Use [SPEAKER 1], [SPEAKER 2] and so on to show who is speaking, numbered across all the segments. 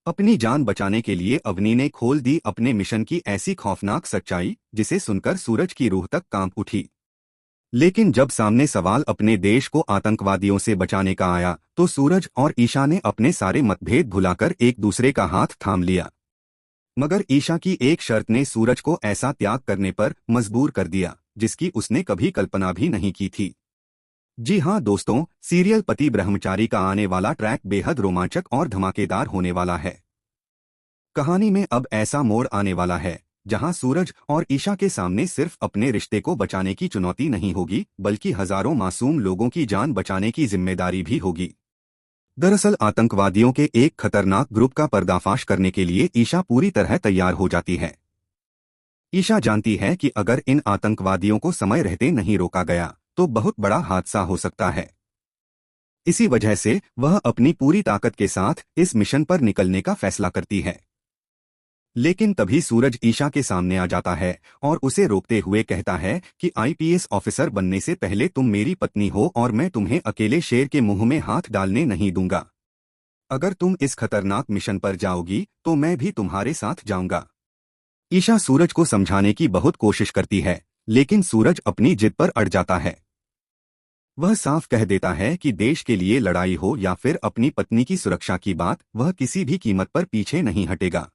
[SPEAKER 1] अपनी जान बचाने के लिए अवनी ने खोल दी अपने मिशन की ऐसी खौफनाक सच्चाई जिसे सुनकर सूरज की रूह तक कांप उठी। लेकिन जब सामने सवाल अपने देश को आतंकवादियों से बचाने का आया तो सूरज और ईशा ने अपने सारे मतभेद भुलाकर एक दूसरे का हाथ थाम लिया। मगर ईशा की एक शर्त ने सूरज को ऐसा त्याग करने पर मजबूर कर दिया जिसकी उसने कभी कल्पना भी नहीं की थी। जी हाँ दोस्तों, सीरियल पति ब्रह्मचारी का आने वाला ट्रैक बेहद रोमांचक और धमाकेदार होने वाला है। कहानी में अब ऐसा मोड़ आने वाला है जहां सूरज और ईशा के सामने सिर्फ अपने रिश्ते को बचाने की चुनौती नहीं होगी बल्कि हजारों मासूम लोगों की जान बचाने की जिम्मेदारी भी होगी। दरअसल आतंकवादियों के एक खतरनाक ग्रुप का पर्दाफाश करने के लिए ईशा पूरी तरह तैयार हो जाती है। ईशा जानती है कि अगर इन आतंकवादियों को समय रहते नहीं रोका गया तो बहुत बड़ा हादसा हो सकता है। इसी वजह से वह अपनी पूरी ताकत के साथ इस मिशन पर निकलने का फैसला करती है। लेकिन तभी सूरज ईशा के सामने आ जाता है और उसे रोकते हुए कहता है कि आईपीएस ऑफिसर बनने से पहले तुम मेरी पत्नी हो और मैं तुम्हें अकेले शेर के मुंह में हाथ डालने नहीं दूंगा। अगर तुम इस खतरनाक मिशन पर जाओगी तो मैं भी तुम्हारे साथ जाऊंगा। ईशा सूरज को समझाने की बहुत कोशिश करती है, लेकिन सूरज अपनी जिद पर अड़ जाता है। वह साफ कह देता है कि देश के लिए लड़ाई हो या फिर अपनी पत्नी की सुरक्षा की बात, वह किसी भी कीमत पर पीछे नहीं हटेगा।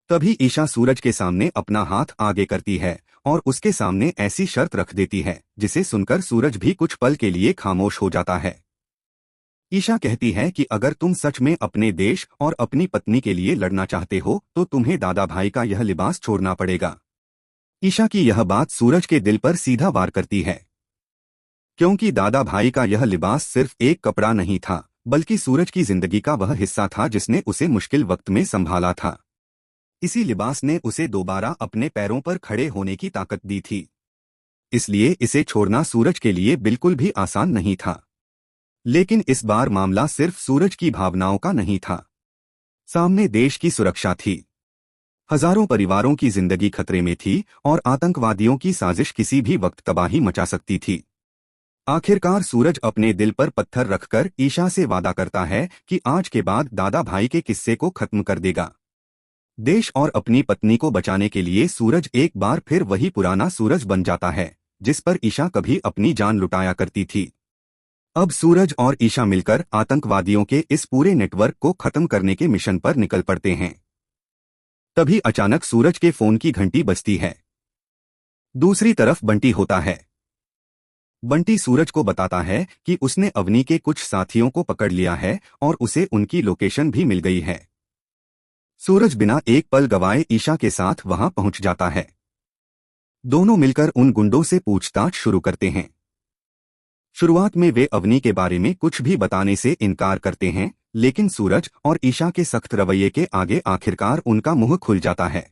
[SPEAKER 1] तभी ईशा सूरज के सामने अपना हाथ आगे करती है और उसके सामने ऐसी शर्त रख देती है जिसे सुनकर सूरज भी कुछ पल के लिए खामोश हो जाता है। ईशा कहती है कि अगर तुम सच में अपने देश और अपनी पत्नी के लिए लड़ना चाहते हो तो तुम्हें दादा भाई का यह लिबास छोड़ना पड़ेगा। ईशा की यह बात सूरज के दिल पर सीधा वार करती है, क्योंकि दादा भाई का यह लिबास सिर्फ एक कपड़ा नहीं था बल्कि सूरज की जिंदगी का वह हिस्सा था जिसने उसे मुश्किल वक्त में संभाला था। इसी लिबास ने उसे दोबारा अपने पैरों पर खड़े होने की ताकत दी थी। इसलिए इसे छोड़ना सूरज के लिए बिल्कुल भी आसान नहीं था। लेकिन इस बार मामला सिर्फ सूरज की भावनाओं का नहीं था, सामने देश की सुरक्षा थी। हजारों परिवारों की जिंदगी खतरे में थी और आतंकवादियों की साजिश किसी भी वक्त तबाही मचा सकती थी। आखिरकार सूरज अपने दिल पर पत्थर रखकर ईशा से वादा करता है कि आज के बाद दादा भाई के किस्से को खत्म कर देगा। देश और अपनी पत्नी को बचाने के लिए सूरज एक बार फिर वही पुराना सूरज बन जाता है जिस पर ईशा कभी अपनी जान लुटाया करती थी। अब सूरज और ईशा मिलकर आतंकवादियों के इस पूरे नेटवर्क को खत्म करने के मिशन पर निकल पड़ते हैं। तभी अचानक सूरज के फोन की घंटी बजती है। दूसरी तरफ बंटी होता है। बंटी सूरज को बताता है कि उसने अवनी के कुछ साथियों को पकड़ लिया है और उसे उनकी लोकेशन भी मिल गई है। सूरज बिना एक पल गवाए ईशा के साथ वहां पहुंच जाता है। दोनों मिलकर उन गुंडों से पूछताछ शुरू करते हैं। शुरुआत में वे अवनी के बारे में कुछ भी बताने से इनकार करते हैं, लेकिन सूरज और ईशा के सख्त रवैये के आगे आखिरकार उनका मुंह खुल जाता है।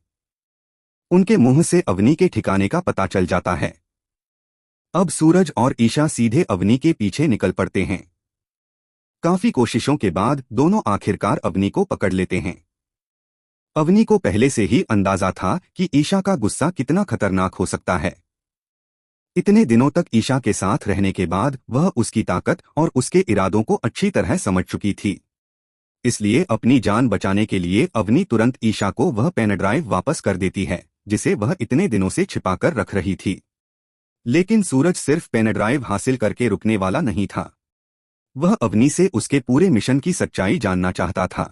[SPEAKER 1] उनके मुंह से अवनी के ठिकाने का पता चल जाता है। अब सूरज और ईशा सीधे अवनी के पीछे निकल पड़ते हैं। काफी कोशिशों के बाद दोनों आखिरकार अवनी को पकड़ लेते हैं। अवनी को पहले से ही अंदाजा था कि ईशा का गुस्सा कितना खतरनाक हो सकता है। इतने दिनों तक ईशा के साथ रहने के बाद वह उसकी ताकत और उसके इरादों को अच्छी तरह समझ चुकी थी। इसलिए अपनी जान बचाने के लिए अवनी तुरंत ईशा को वह पेन ड्राइव वापस कर देती है जिसे वह इतने दिनों से छिपाकर रख रही थी। लेकिन सूरज सिर्फ पेन ड्राइव हासिल करके रुकने वाला नहीं था। वह अवनी से उसके पूरे मिशन की सच्चाई जानना चाहता था।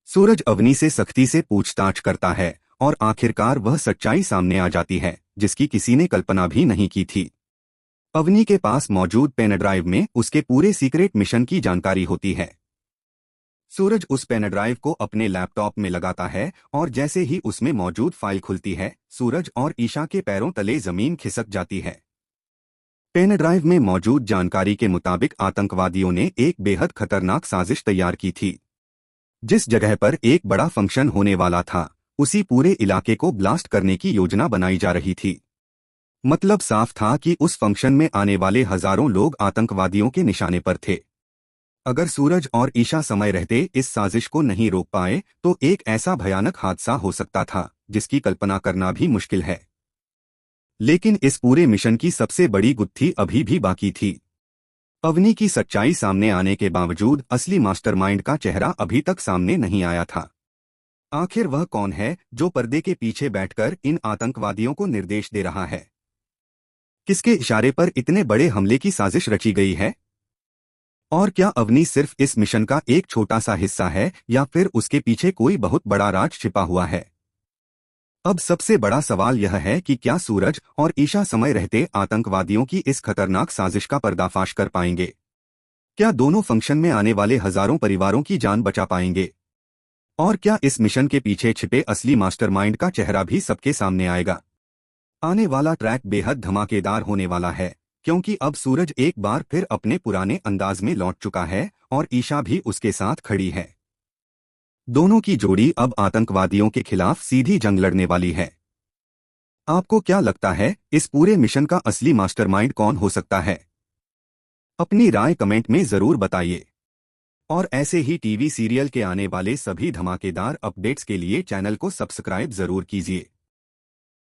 [SPEAKER 1] सूरज अवनी से सख्ती से पूछताछ करता है और आखिरकार वह सच्चाई सामने आ जाती है जिसकी किसी ने कल्पना भी नहीं की थी। अवनी के पास मौजूद पेन ड्राइव में उसके पूरे सीक्रेट मिशन की जानकारी होती है। सूरज उस पेन ड्राइव को अपने लैपटॉप में लगाता है और जैसे ही उसमें मौजूद फाइल खुलती है, सूरज और ईशा के पैरों तले जमीन खिसक जाती है। पेन ड्राइव में मौजूद जानकारी के मुताबिक आतंकवादियों ने एक बेहद खतरनाक साजिश तैयार की थी। जिस जगह पर एक बड़ा फंक्शन होने वाला था, उसी पूरे इलाके को ब्लास्ट करने की योजना बनाई जा रही थी। मतलब साफ था कि उस फंक्शन में आने वाले हजारों लोग आतंकवादियों के निशाने पर थे। अगर सूरज और ईशा समय रहते इस साजिश को नहीं रोक पाए तो एक ऐसा भयानक हादसा हो सकता था जिसकी कल्पना करना भी मुश्किल है। लेकिन इस पूरे मिशन की सबसे बड़ी गुत्थी अभी भी बाकी थी। अवनी की सच्चाई सामने आने के बावजूद असली मास्टरमाइंड का चेहरा अभी तक सामने नहीं आया था। आखिर वह कौन है जो पर्दे के पीछे बैठकर इन आतंकवादियों को निर्देश दे रहा है? किसके इशारे पर इतने बड़े हमले की साजिश रची गई है? और क्या अवनी सिर्फ इस मिशन का एक छोटा सा हिस्सा है या फिर उसके पीछे कोई बहुत बड़ा राज छिपा हुआ है? अब सबसे बड़ा सवाल यह है कि क्या सूरज और ईशा समय रहते आतंकवादियों की इस खतरनाक साजिश का पर्दाफाश कर पाएंगे? क्या दोनों फंक्शन में आने वाले हजारों परिवारों की जान बचा पाएंगे? और क्या इस मिशन के पीछे छिपे असली मास्टरमाइंड का चेहरा भी सबके सामने आएगा? आने वाला ट्रैक बेहद धमाकेदार होने वाला है, क्योंकि अब सूरज एक बार फिर अपने पुराने अंदाज में लौट चुका है और ईशा भी उसके साथ खड़ी है। दोनों की जोड़ी अब आतंकवादियों के खिलाफ सीधी जंग लड़ने वाली है। आपको क्या लगता है, इस पूरे मिशन का असली मास्टरमाइंड कौन हो सकता है? अपनी राय कमेंट में जरूर बताइए। और ऐसे ही टीवी सीरियल के आने वाले सभी धमाकेदार अपडेट्स के लिए चैनल को सब्सक्राइब जरूर कीजिए।